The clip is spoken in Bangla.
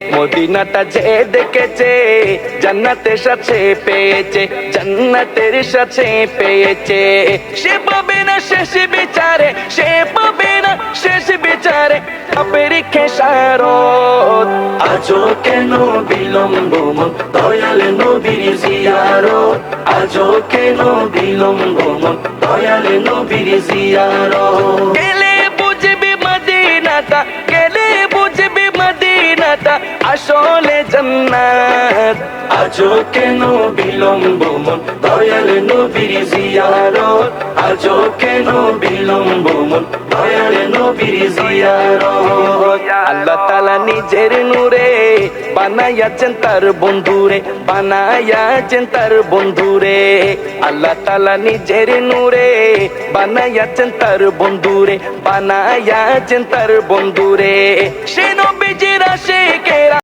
মদিনাটা যে দেখেছে জান্নাতের সাথে পেয়েছে, জান্নাতের সাথে পেয়েছে। সে পাবে না শেষ বিচারে, সে পাবে না শেষ বিচারে পাপের খেসারত। আজও কেন বিলম্ব মন দয়াল নবীর জিয়ারত, আজও কেন বিলম্ব মন দয়াল নবীর জিয়ারত। গেলে বুঝবি মদিনাটা, গেলে বুঝবি মদিনাটা আসলে জান্নাত। আজও কেন বিলম্ব মন দয়াল নবীর জিয়ারত, আজও কেন বিলম্ব মন দয়াল নবীর জিয়ারত। আল্লাহ তাআলা নিজের নূরে বানায়াছেন তার বন্ধুরে, বানায়াছেন তার বন্ধুরে। আল্লাহ তাআলা নিজের নূরে বানায়াছেন তার বন্ধুরে, বানায়াছেন তার বন্ধুরে। সে নবীজির আশিকেরা